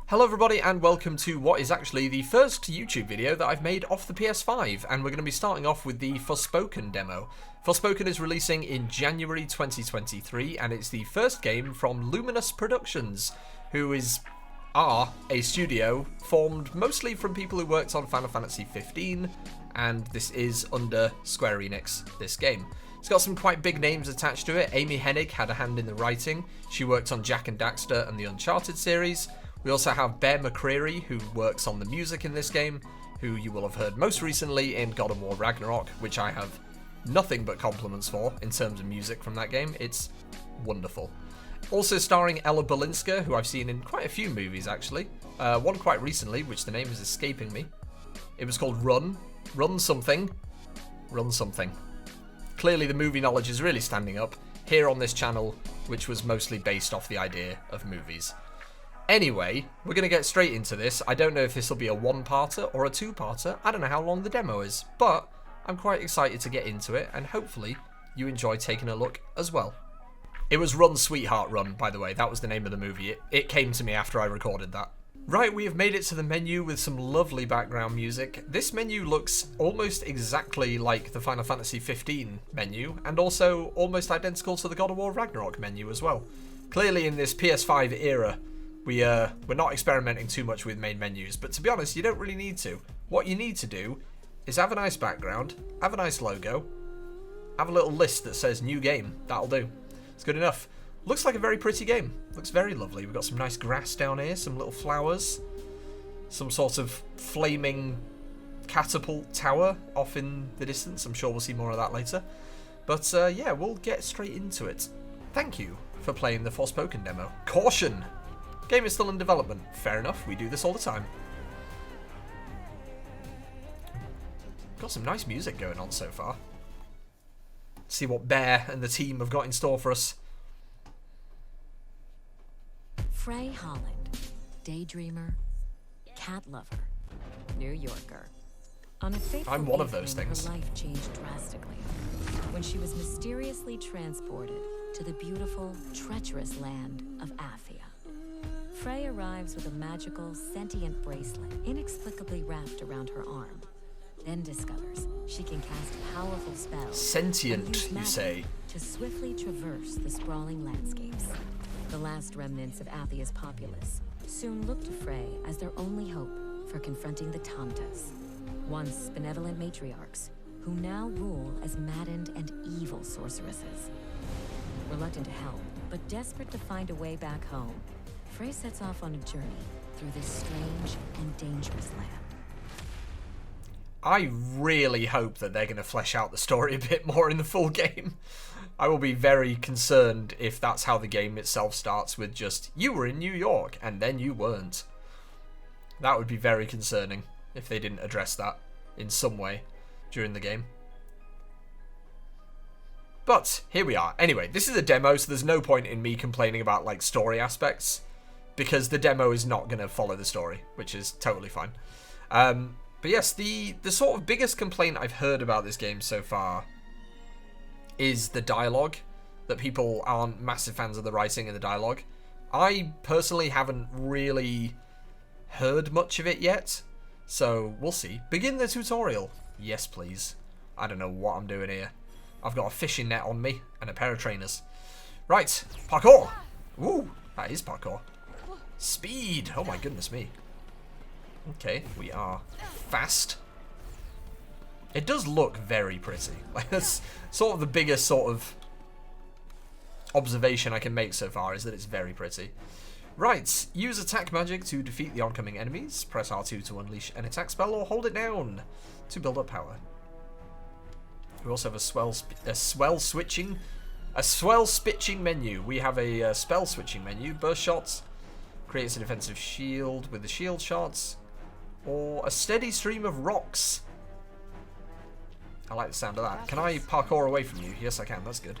Hello everybody and welcome to what is actually the first YouTube video that I've made off the PS5, and we're going to be starting off with the Forspoken demo. Forspoken is releasing in January 2023 and it's the first game from Luminous Productions, who are a studio formed mostly from people who worked on Final Fantasy 15, and this is under Square Enix, this game. It's got some quite big names attached to it. Amy Hennig had a hand in the writing. She worked on Jak and Daxter and the Uncharted series. We also have Bear McCreary, who works on the music in this game, who you will have heard most recently in God of War Ragnarok, which I have nothing but compliments for in terms of music from that game. It's wonderful. Also starring Ella Balinska, who I've seen in quite a few movies actually. One quite recently, which the name is escaping me. It was called Run something. Run something. Clearly the movie knowledge is really standing up here on this channel, which was mostly based off the idea of movies. Anyway, we're going to get straight into this. I don't know if this will be a one-parter or a two-parter. I don't know how long the demo is, but I'm quite excited to get into it, and hopefully you enjoy taking a look as well. It was Run, Sweetheart, Run, by the way. That was the name of the movie. It came to me after I recorded that. Right, we have made it to the menu with some lovely background music. This menu looks almost exactly like the Final Fantasy 15 menu, and also almost identical to the God of War Ragnarok menu as well. Clearly in this PS5 era, we're not experimenting too much with main menus, but to be honest, you don't really need to. What you need to do is have a nice background, have a nice logo, have a little list that says new game. That'll do. It's good enough. Looks like a very pretty game. Looks very lovely. We've got some nice grass down here, some little flowers, some sort of flaming catapult tower off in the distance. I'm sure we'll see more of that later. But yeah, we'll get straight into it. Thank you for playing the Forspoken demo. Caution! Game is still in development. Fair enough, we do this all the time. Got some nice music going on so far. See what Bear and the team have got in store for us. Frey Holland, daydreamer, cat lover, New Yorker. On a fateful I'm one of those evening, things. Her life changed drastically when she was mysteriously transported to the beautiful, treacherous land of Athia. Frey arrives with a magical, sentient bracelet inexplicably wrapped around her arm, then discovers she can cast powerful spells. Sentient, and use you magic say? to swiftly traverse the sprawling landscapes. The last remnants of Athia's populace soon look to Frey as their only hope for confronting the Tantas, once benevolent matriarchs who now rule as maddened and evil sorceresses. Reluctant to help, but desperate to find a way back home, Frey sets off on a journey through this strange and dangerous land. I really hope that they're going to flesh out the story a bit more in the full game. I will be very concerned if that's how the game itself starts, with just, you were in New York, and then you weren't. That would be very concerning if they didn't address that in some way during the game. But, here we are. Anyway, this is a demo, so there's no point in me complaining about, like, story aspects, because the demo is not going to follow the story, which is totally fine. But yes, the sort of biggest complaint I've heard about this game so far is the dialogue, that people aren't massive fans of the writing and the dialogue. I personally haven't really heard much of it yet, so we'll see. Begin the tutorial. Yes, please. I don't know what I'm doing here. I've got a fishing net on me and a pair of trainers. Right, parkour. Ooh, that is parkour. Speed. Oh my goodness me. Okay, we are fast. It does look very pretty. Like, that's sort of the biggest sort of observation I can make so far, is that it's very pretty. Right, use attack magic to defeat the oncoming enemies. Press R2 to unleash an attack spell, or hold it down to build up power. We also have a spell switching menu. We have a spell switching menu. Burst shots creates a defensive shield with the shield shots, or a steady stream of rocks. I like the sound of that. Can I parkour away from you? Yes, I can. That's good.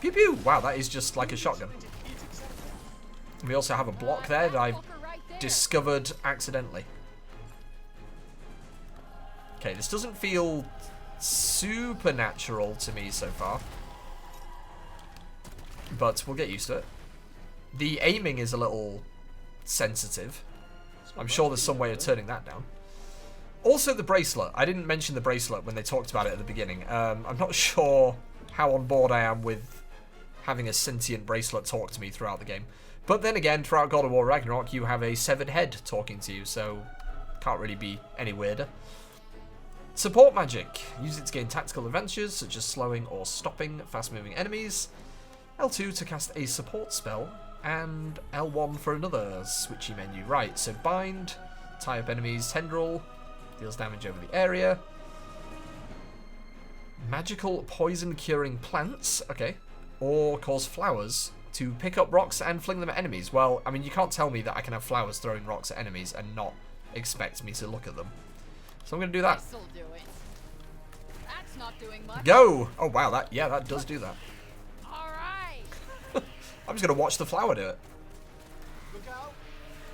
Pew pew! Wow, that is just like a shotgun. We also have a block there that I've discovered accidentally. Okay, this doesn't feel supernatural to me so far, but we'll get used to it. The aiming is a little sensitive. I'm sure there's some way of turning that down. Also the bracelet. I didn't mention the bracelet when they talked about it at the beginning. I'm not sure how on board I am with having a sentient bracelet talk to me throughout the game. But then again, throughout God of War Ragnarok, you have a severed head talking to you, so can't really be any weirder. Support magic. Use it to gain tactical advantages, such as slowing or stopping fast-moving enemies. L2 to cast a support spell, and L1 for another switchy menu. Right, so bind, tie up enemies, tendril, deals damage over the area. Magical poison curing plants, okay. Or cause flowers to pick up rocks and fling them at enemies. Well, I mean, you can't tell me that I can have flowers throwing rocks at enemies and not expect me to look at them. So I'm going to do that. This'll do it. That's not doing much. Go! Oh, wow, that does do that. Alright. I'm just going to watch the flower do it. Look out.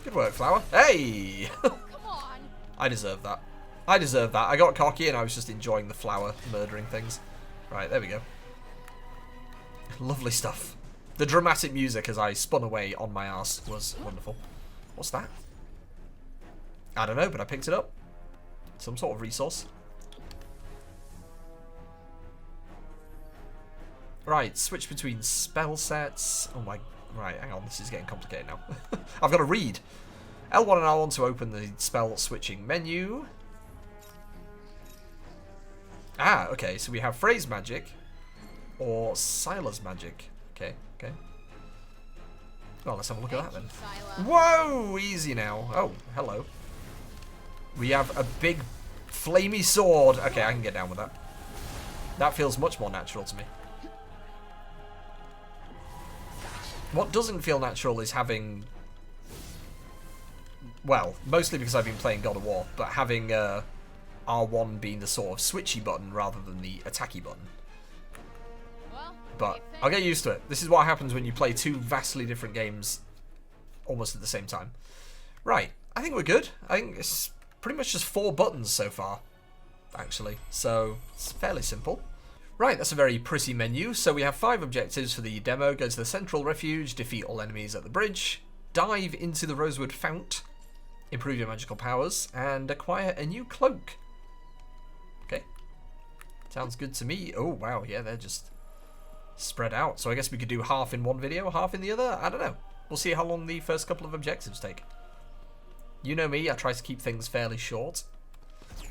Good work, flower. Hey! Come on. I deserve that. I deserve that. I got cocky and I was just enjoying the flower murdering things. Right, there we go. Lovely stuff. The dramatic music as I spun away on my arse was wonderful. What's that? I don't know, but I picked it up. Some sort of resource. Right, switch between spell sets. Oh my... Right, hang on, this is getting complicated now. I've got to read. L1 and R1 to open the spell switching menu. Ah, okay, so we have phrase magic or Sila's magic. Okay, okay. Well, let's have a look at that then. Whoa, easy now. Oh, hello. We have a big flamey sword. Okay, I can get down with that. That feels much more natural to me. What doesn't feel natural is having... Well, mostly because I've been playing God of War, but having R1 being the sort of switchy button rather than the attacky button. But I'll get used to it. This is what happens when you play two vastly different games almost at the same time. Right, I think we're good. I think it's pretty much just 4 buttons so far, actually. So it's fairly simple. Right, that's a very pretty menu. So we have 5 objectives for the demo. Go to the central refuge, defeat all enemies at the bridge, dive into the rosewood fount, improve your magical powers, and acquire a new cloak. Okay. Sounds good to me. Oh, wow, yeah, they're just spread out. So I guess we could do half in one video, half in the other. I don't know. We'll see how long the first couple of objectives take. You know me, I try to keep things fairly short.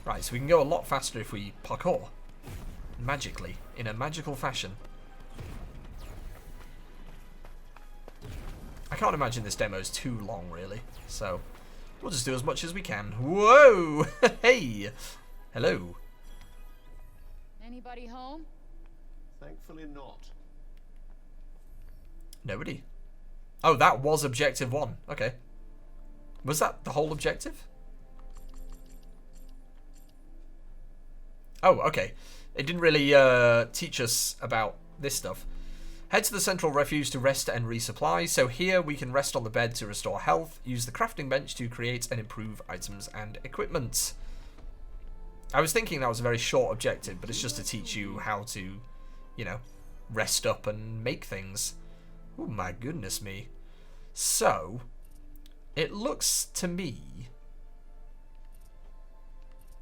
Right, so we can go a lot faster if we parkour. Magically, in a magical fashion. I can't imagine this demo is too long, really. So, we'll just do as much as we can. Whoa! Hey! Hello. Anybody home? Thankfully not. Nobody. Oh, that was objective 1. Okay. Was that the whole objective? Oh, okay. It didn't really teach us about this stuff. Head to the central refuge to rest and resupply. So here we can rest on the bed to restore health. Use the crafting bench to create and improve items and equipment. I was thinking that was a very short objective, but it's just to teach you how to, you know, rest up and make things. Oh my goodness me. So, it looks to me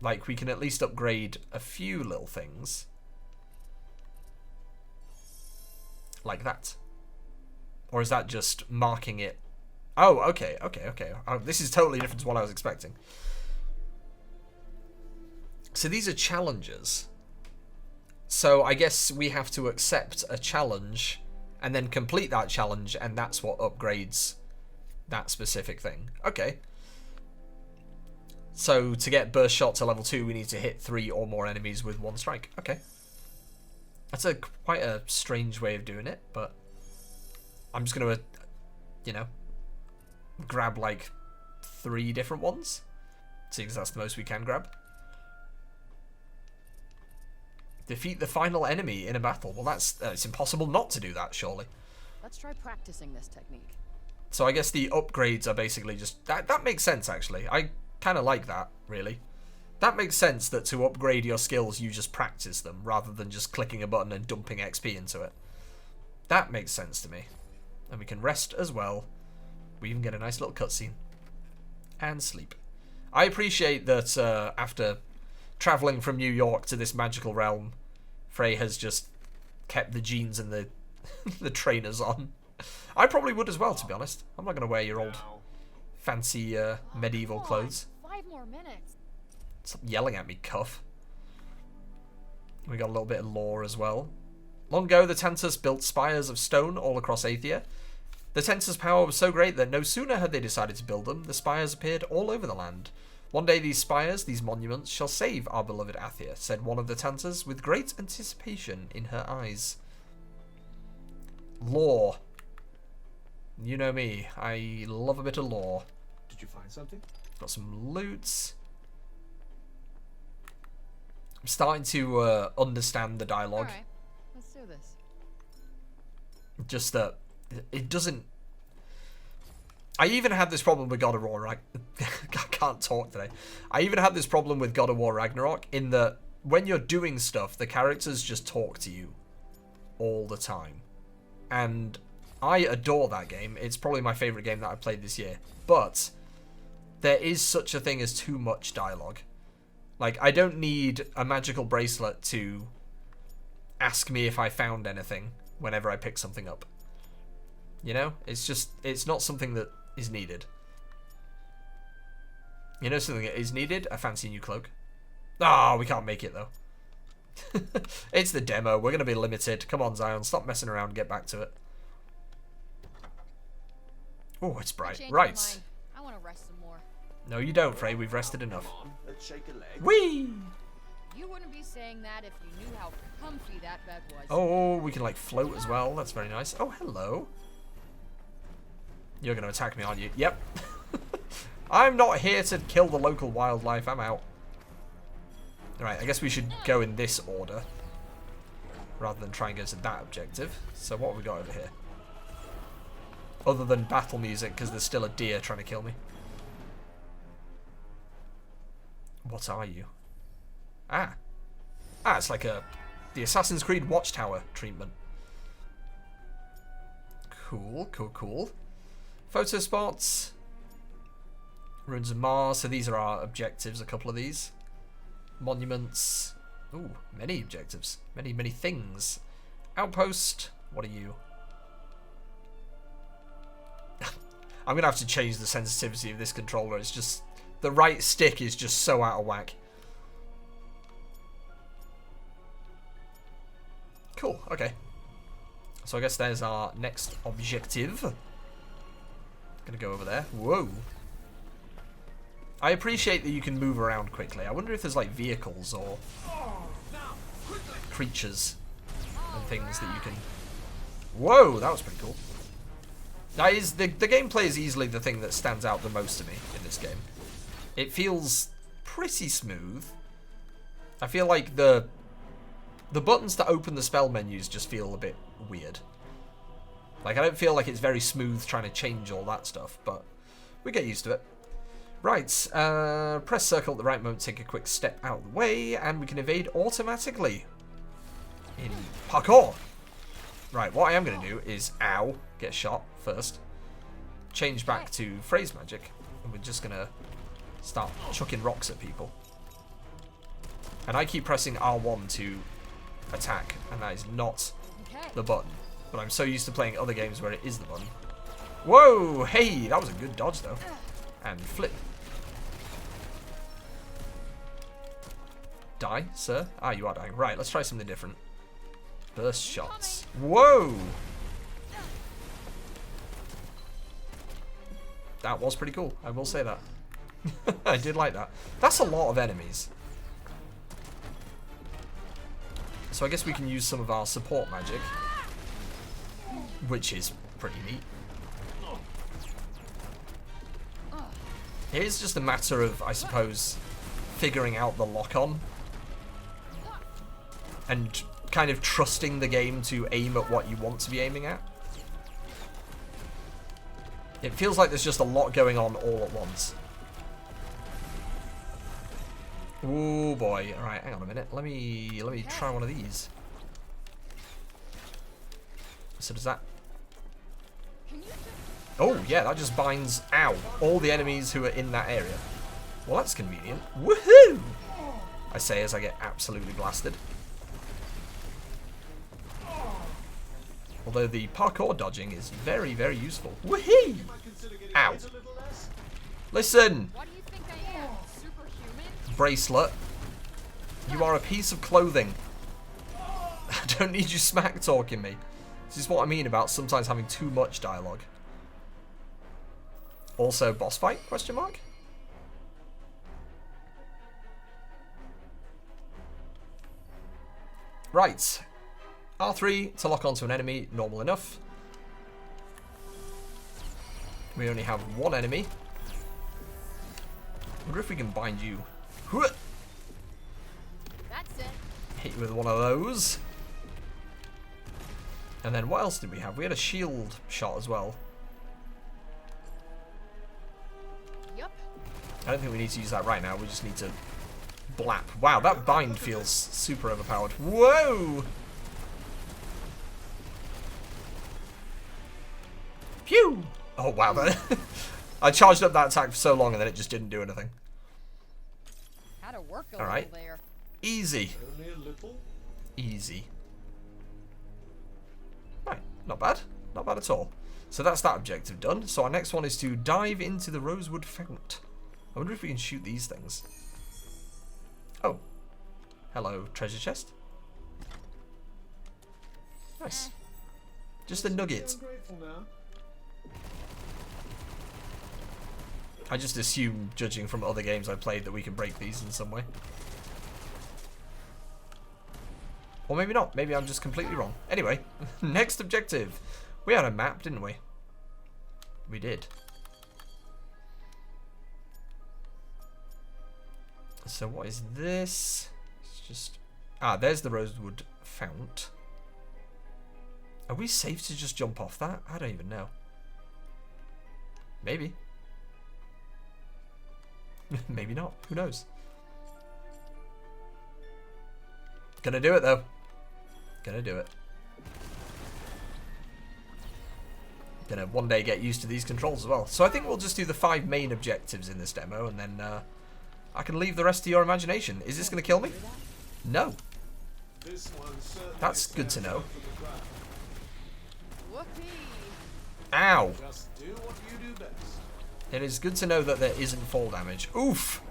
like we can at least upgrade a few little things. Like that. Or is that just marking it? Oh, okay, okay, okay. Oh, this is totally different to what I was expecting. So these are challenges. So I guess we have to accept a challenge and then complete that challenge, and that's what upgrades that specific thing. Okay. So to get burst shot to level 2, we need to hit 3 or more enemies with 1 strike. Okay. That's quite a strange way of doing it, but I'm just going to, you know, grab like 3 different ones, seeing as that's the most we can grab. Defeat the final enemy in a battle. Well, that's it's impossible not to do that, surely. Let's try practicing this technique. So I guess the upgrades are basically just... That makes sense, actually. I kind of like that, really. That makes sense that to upgrade your skills, you just practice them, rather than just clicking a button and dumping XP into it. That makes sense to me. And we can rest as well. We even get a nice little cutscene. And sleep. I appreciate that after traveling from New York to this magical realm, Frey has just kept the jeans and the the trainers on. I probably would as well, to be honest. I'm not going to wear your old fancy medieval clothes. 5 more minutes. Stop yelling at me, cuff. We got a little bit of lore as well. Long ago, the Tantus built spires of stone all across Athia. The Tantus' power was so great that no sooner had they decided to build them, the spires appeared all over the land. One day these spires, these monuments, shall save our beloved Athia, said one of the Tantus with great anticipation in her eyes. Lore. You know me, I love a bit of lore. Did you find something? Got some loot. I'm starting to understand the dialogue. All right, let's do this. Just that it doesn't. I even had this problem with God of War. I can't talk today. I even had this problem with God of War Ragnarok in that when you're doing stuff, the characters just talk to you all the time. And I adore that game. It's probably my favorite game that I've played this year. But there is such a thing as too much dialogue. Like, I don't need a magical bracelet to ask me if I found anything whenever I pick something up. You know? It's just, it's not something that is needed. You know something that is needed? A fancy new cloak. Ah, we can't make it though. It's the demo. We're going to be limited. Come on, Zion. Stop messing around and get back to it. Oh, it's bright. Right. I want to rest some more. No, you don't, Frey. We've rested enough. Come on, let's shake a leg. Whee! You wouldn't be saying that if you knew how comfy that bed was. Oh, we can like float as well. That's very nice. Oh, hello. You're going to attack me, aren't you? Yep. I'm not here to kill the local wildlife. I'm out. Alright, I guess we should go in this order rather than try and go to that objective. So what have we got over here? Other than battle music, because there's still a deer trying to kill me. What are you? Ah, it's like the Assassin's Creed Watchtower treatment. Cool, cool, cool. Photo spots. Ruins of Mars. So these are our objectives, a couple of these. Monuments. Ooh, many objectives. Many, many things. Outpost. What are you? I'm going to have to change the sensitivity of this controller. It's just... the right stick is just so out of whack. Cool, okay. So I guess there's our next objective. Gonna go over there. Whoa. I appreciate that you can move around quickly. I wonder if there's like vehicles or creatures and things that you can... Whoa, that was pretty cool. That is, the gameplay is easily the thing that stands out the most to me in this game. It feels pretty smooth. I feel like the buttons to open the spell menus just feel a bit weird. Like, I don't feel like it's very smooth trying to change all that stuff, but we get used to it. Right, press circle at the right moment, take a quick step out of the way, and we can evade automatically. In parkour. Right, what I am going to do is, ow, get shot first. Change back to phrase magic, and we're just going to start chucking rocks at people. And I keep pressing R1 to attack, and that is not the button. But I'm so used to playing other games where it is the button. Whoa! Hey, that was a good dodge, though. And flip. Die, sir? Ah, you are dying. Right, let's try something different. Burst shots. Whoa! That was pretty cool. I will say that. I did like that. That's a lot of enemies. So I guess we can use some of our support magic, which is pretty neat. It is just a matter of, I suppose, figuring out the lock-on and kind of trusting the game to aim at what you want to be aiming at. It feels like there's just a lot going on all at once. Oh boy! All right, hang on a minute. Let me try one of these. So does that? Oh, yeah, that just binds, ow, all the enemies who are in that area. Well, that's convenient. Woohoo! I say as I get absolutely blasted. Although the parkour dodging is very, very useful. Woohoo! Ow. Listen! What do you think I am? Superhuman? Bracelet. You are a piece of clothing. I don't need you smack talking me. This is what I mean about sometimes having too much dialogue. Also, boss fight? Question mark? Right. R3 to lock onto an enemy, normal enough. We only have one enemy. Wonder if we can bind you. That's it. Hit you with one of those. And then what else did we have? We had a shield shot as well. Yep. I don't think we need to use that right now. We just need to blap. Wow, that bind feels super overpowered. Whoa! Phew! Oh, wow. That I charged up that attack for so long and then it just didn't do anything. Had to work a All right. little there. Easy. Only a little. Easy. Right, not bad. Not bad at all. So that's that objective done. So our next one is to dive into the rosewood fount. I wonder if we can shoot these things. Oh. Hello, treasure chest. Nice. Just a nugget. I'm grateful now. I just assume, judging from other games I played, that we can break these in some way. Or maybe not. Maybe I'm just completely wrong. Anyway, next objective. We had a map, didn't we? We did. So what is this? It's just... Ah, there's the rosewood fount. Are we safe to just jump off that? I don't even know. Maybe. Maybe not. Who knows? Gonna do it though. Gonna do it. Gonna one day get used to these controls as well. So I think we'll just do the 5 main objectives in this demo and then I can leave the rest to your imagination. Is this gonna kill me? No. This one certainly That's good to stands know. out from the crowd. Whoopee. Ow. Just do what you do best. It is good to know that there isn't fall damage. Oof.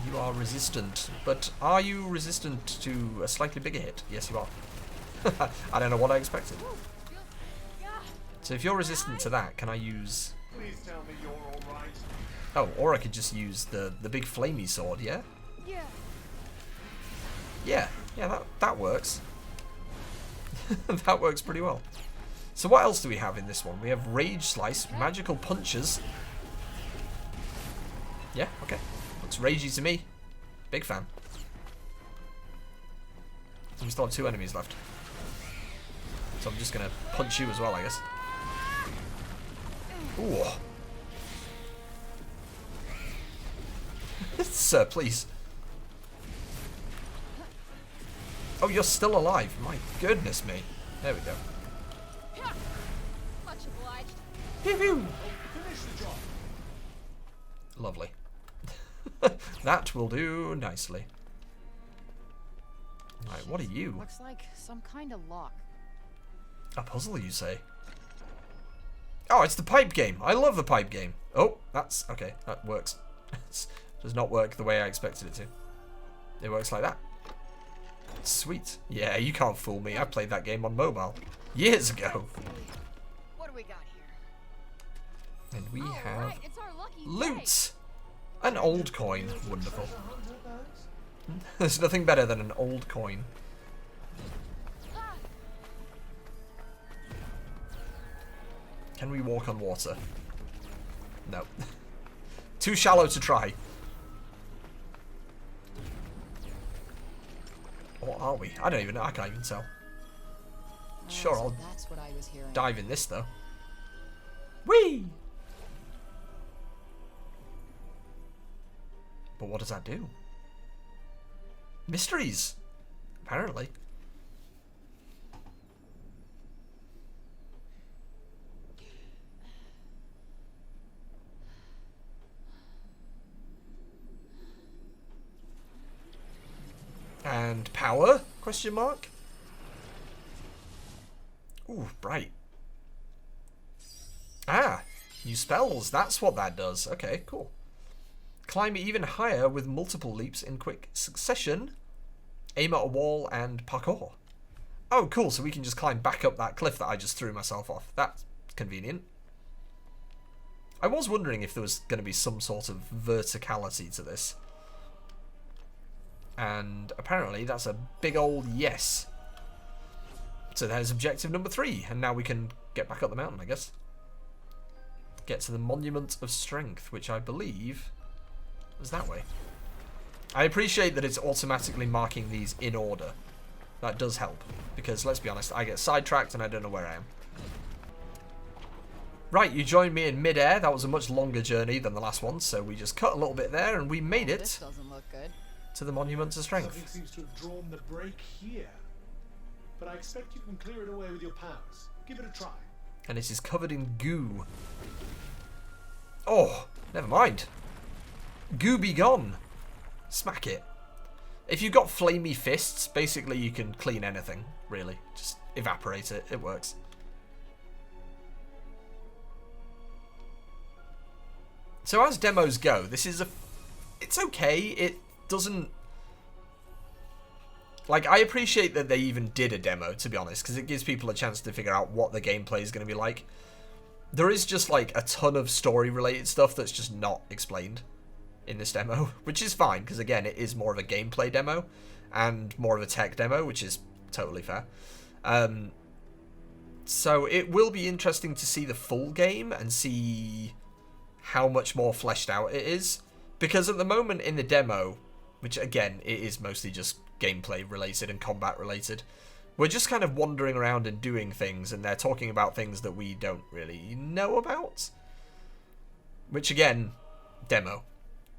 You are resistant, but are you resistant to a slightly bigger hit? Yes, you are. I don't know what I expected. So if you're resistant to that, can I use... Please tell me you're all right. Oh, or I could just use the big flamey sword, yeah? Yeah. Yeah, that works. That works pretty well. So what else do we have in this one? We have Rage Slice, Magical Punches. Yeah, okay. Looks ragey to me. Big fan. And we still have 2 enemies left. So I'm just going to punch you as well, I guess. Ooh. Sir, please. Oh, you're still alive. My goodness me. There we go. Much obliged. Pew pew. Finish the job. Lovely. That will do nicely. Right, what are you? Looks like some kind of lock. A puzzle, you say? Oh, it's the pipe game. I love the pipe game. Oh, that's... Okay, that works. It does not work the way I expected it to. It works like that. Sweet. Yeah, you can't fool me. I played that game on mobile years ago. What do we got here? And we All have right, it's our lucky day. loot. An old coin. Wonderful. There's nothing better than an old coin. Can we walk on water? No. Too shallow to try. What are we? I don't even know. I can't even tell. Sure, So I'll that's what I was hearing. dive in this though. Whee! But what does that do? Mysteries! Apparently. And power? Question mark. Ooh, bright. Ah, new spells. That's what that does. Okay, cool. Climb even higher with multiple leaps in quick succession. Aim at a wall and parkour. Oh, cool. So we can just climb back up that cliff that I just threw myself off. That's convenient. I was wondering if there was going to be some sort of verticality to this. And apparently that's a big old yes. So there's objective number 3. And now we can get back up the mountain, I guess. Get to the Monument of Strength, which I believe was that way. I appreciate that it's automatically marking these in order. That does help. Because, let's be honest, I get sidetracked and I don't know where I am. Right, you joined me in mid-air. That was a much longer journey than the last one, so we just cut a little bit there and we made it. This doesn't look good. To the Monument of Strength. Something seems to have drawn the break here. But I expect you can clear it away with your powers. Give it a try. And it is covered in goo. Oh, never mind. Goo be gone. Smack it. If you've got flamey fists, basically you can clean anything, really. Just evaporate it. It works. So as demos go, this is it's okay. It doesn't... Like, I appreciate that they even did a demo, to be honest, because it gives people a chance to figure out what the gameplay is going to be like. There is just, like, a ton of story-related stuff that's just not explained in this demo, which is fine, because, again, it is more of a gameplay demo and more of a tech demo, which is totally fair. So it will be interesting to see the full game and see how much more fleshed out it is, because at the moment in the demo, which, again, it is mostly just gameplay related and combat related, we're just kind of wandering around and doing things, and they're talking about things that we don't really know about, which, again, demo,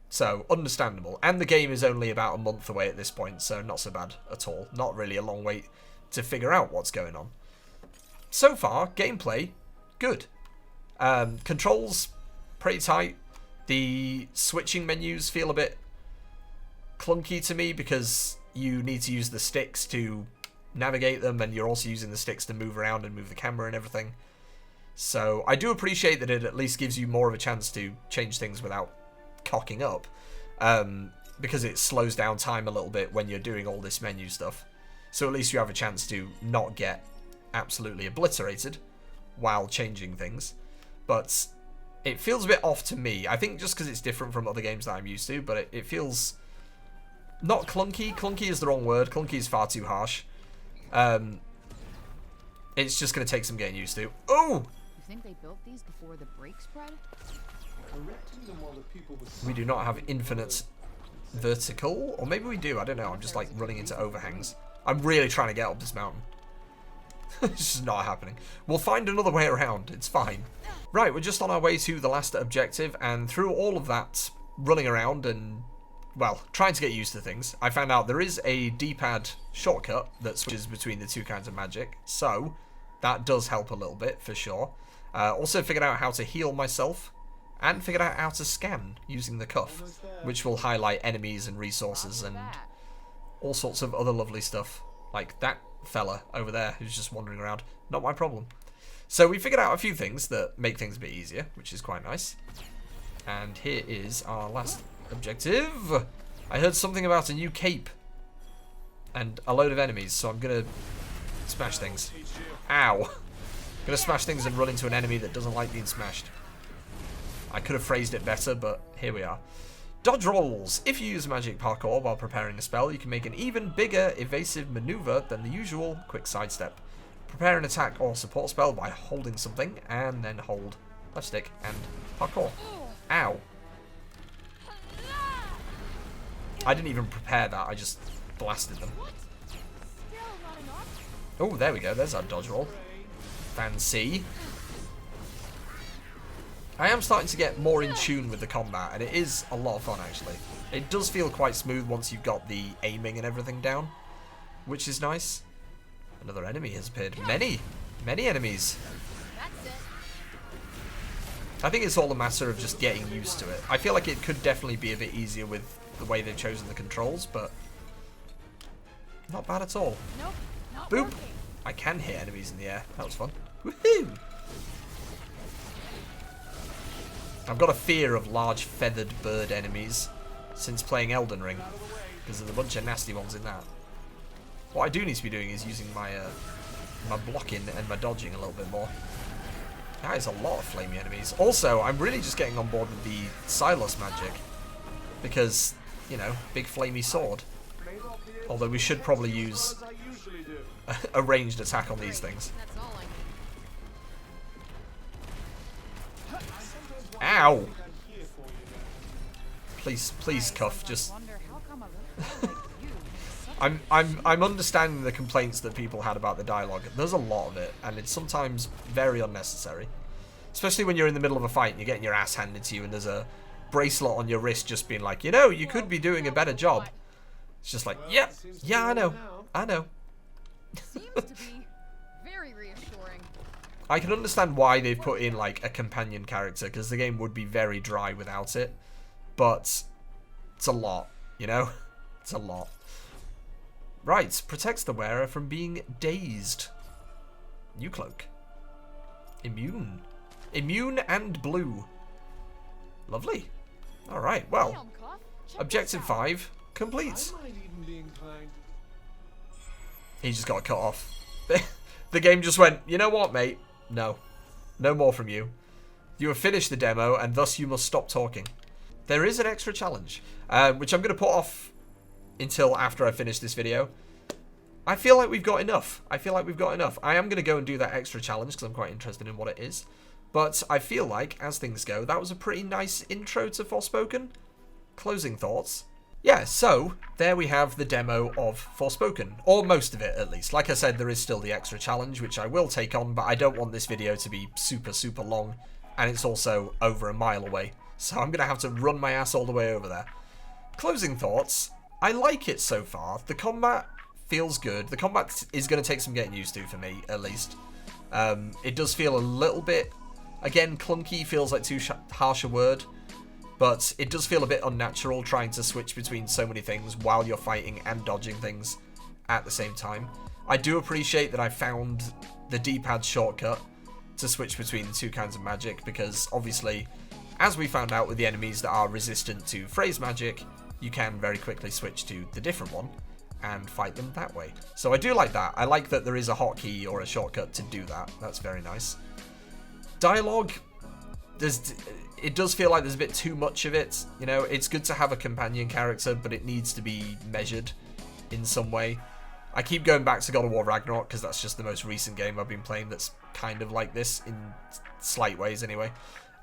so understandable. And the game is only about a month away at this point, so not so bad at all. Not really a long wait to figure out what's going on. So far, gameplay good. Controls pretty tight. The switching menus feel a bit clunky to me because you need to use the sticks to navigate them, and you're also using the sticks to move around and move the camera and everything. So I do appreciate that it at least gives you more of a chance to change things without cocking up, because it slows down time a little bit when you're doing all this menu stuff. So at least you have a chance to not get absolutely obliterated while changing things. But it feels a bit off to me. I think just because it's different from other games that I'm used to, but it feels not clunky. Clunky is the wrong word. Clunky is far too harsh. It's just going to take some getting used to. Oh! You think they built these before the break spread? Erecting them while the people were We do not have infinite vertical. Or maybe we do. I don't know. I'm just like running into overhangs. I'm really trying to get up this mountain. It's just not happening. We'll find another way around. It's fine. Right, we're just on our way to the last objective, and through all of that running around and, well, trying to get used to things, I found out there is a D-pad shortcut that switches between the two kinds of magic, so that does help a little bit, for sure. Also figured out how to heal myself, and figured out how to scan using the cuff, which will highlight enemies and resources and all sorts of other lovely stuff, like that fella over there who's just wandering around. Not my problem. So we figured out a few things that make things a bit easier, which is quite nice. And here is our last objective. I heard something about a new cape and a load of enemies, so I'm gonna smash things. Ow. Gonna smash things and run into an enemy that doesn't like being smashed. I could have phrased it better, but here we are. Dodge rolls. If you use magic parkour while preparing a spell, you can make an even bigger evasive maneuver than the usual quick sidestep. Prepare an attack or support spell by holding something, and then hold left stick and parkour. Ow. I didn't even prepare that, I just blasted them. Oh, there we go, there's our dodge roll. Fancy. I am starting to get more in tune with the combat, and it is a lot of fun, actually. It does feel quite smooth once you've got the aiming and everything down, which is nice. Another enemy has appeared. Many enemies. I think it's all a matter of just getting used to it. I feel like it could definitely be a bit easier with the way they've chosen the controls, but Not bad at all. Nope, not Boop. working. I can hit enemies in the air. That was fun. Woohoo! I've got a fear of large feathered bird enemies since playing Elden Ring, because there's a bunch of nasty ones in that. What I do need to be doing is using my my blocking and my dodging a little bit more. That is a lot of flamey enemies. Also, I'm really just getting on board with the Silas magic, because, you know, big flamey sword. Although we should probably use a ranged attack on these things. That's all I need. Ow! Please, Cuff, just... Wonder how come a little girl like you is such I'm understanding the complaints that people had about the dialogue. There's a lot of it, and it's sometimes very unnecessary. Especially when you're in the middle of a fight and you're getting your ass handed to you and there's a bracelet on your wrist just being like, you know, you could be doing a better job. It's just like, yep, yeah, I know. seems to be very reassuring. I can understand why they've put in, like, a companion character, because the game would be very dry without it. But it's a lot, you know? It's a lot. Right, protects the wearer from being dazed. New cloak. Immune. Immune and blue. Lovely. Alright, well. Damn, Cuff, check Objective this out. 5 complete. I might even be inclined. He just got cut off. The game just went, you know what, mate? No. No more from you. You have finished the demo, and thus you must stop talking. There is an extra challenge, which I'm going to put off until after I finish this video. I feel like we've got enough. I am going to go and do that extra challenge, because I'm quite interested in what it is. But I feel like, as things go, that was a pretty nice intro to Forspoken. Closing thoughts. Yeah, so there we have the demo of Forspoken, or most of it at least. Like I said, there is still the extra challenge, which I will take on, but I don't want this video to be super long, and it's also over a mile away, so I'm going to have to run my ass all the way over there. Closing thoughts, I like it so far. The combat feels good. The combat is going to take some getting used to for me, at least. It does feel a little bit, again, clunky, feels like too harsh a word. But it does feel a bit unnatural trying to switch between so many things while you're fighting and dodging things at the same time. I do appreciate that I found the D-pad shortcut to switch between the two kinds of magic, because obviously, as we found out with the enemies that are resistant to phrase magic, you can very quickly switch to the different one and fight them that way. So I do like that. I like that there is a hotkey or a shortcut to do that. That's very nice. Dialogue, it does feel like there's a bit too much of it. You know, it's good to have a companion character, but it needs to be measured in some way. I keep going back to God of War Ragnarok because that's just the most recent game I've been playing that's kind of like this, in slight ways anyway.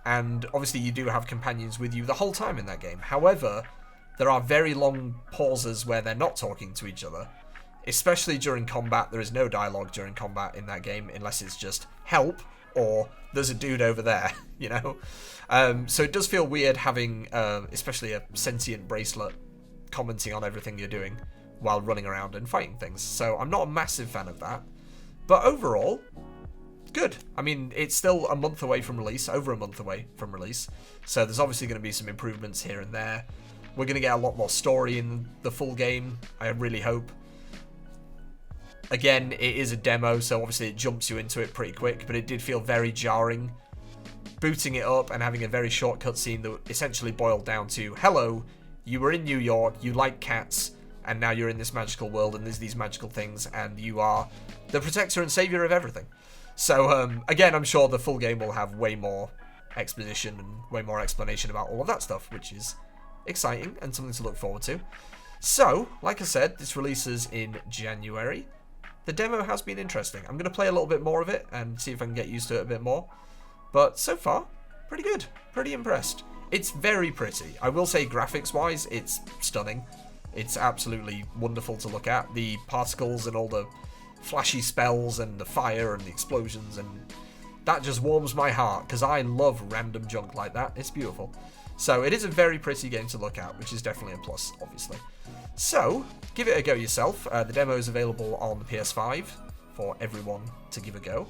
And obviously you do have companions with you the whole time in that game. However, there are very long pauses where they're not talking to each other. Especially during combat. There is no dialogue during combat in that game unless it's just help or there's a dude over there, you know? So it does feel weird having, especially a sentient bracelet commenting on everything you're doing while running around and fighting things. So I'm not a massive fan of that. But overall, good. I mean, it's still a month away from release, over a month away from release. So there's obviously going to be some improvements here and there. We're going to get a lot more story in the full game, I really hope. Again, it is a demo, so obviously it jumps you into it pretty quick, but it did feel very jarring. Booting it up and having a very short cutscene that essentially boiled down to, hello, you were in New York, you like cats, and now you're in this magical world and there's these magical things, and you are the protector and savior of everything. So, again, I'm sure the full game will have way more exposition and way more explanation about all of that stuff, which is exciting and something to look forward to. So, like I said, this releases in January. The demo has been interesting. I'm going to play a little bit more of it and see if I can get used to it a bit more. But so far, pretty good. Pretty impressed. It's very pretty. I will say graphics-wise, it's stunning. It's absolutely wonderful to look at. The particles and all the flashy spells and the fire and the explosions, and that just warms my heart because I love random junk like that. It's beautiful. So it is a very pretty game to look at, which is definitely a plus, obviously. So, give it a go yourself. The demo is available on the PS5 for everyone to give a go.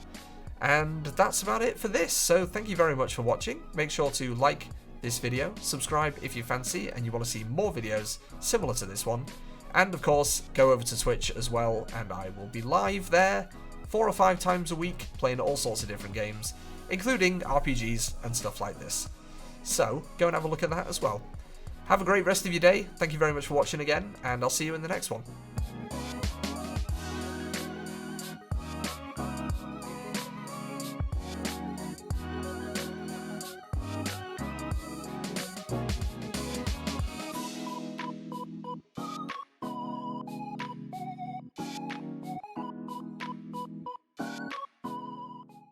And that's about it for this. So thank you very much for watching. Make sure to like this video, subscribe if you fancy and you want to see more videos similar to this one. And of course, go over to Twitch as well, and I will be live there 4 or 5 times a week, playing all sorts of different games, including RPGs and stuff like this. So, go and have a look at that as well. Have a great rest of your day, thank you very much for watching again, and I'll see you in the next one.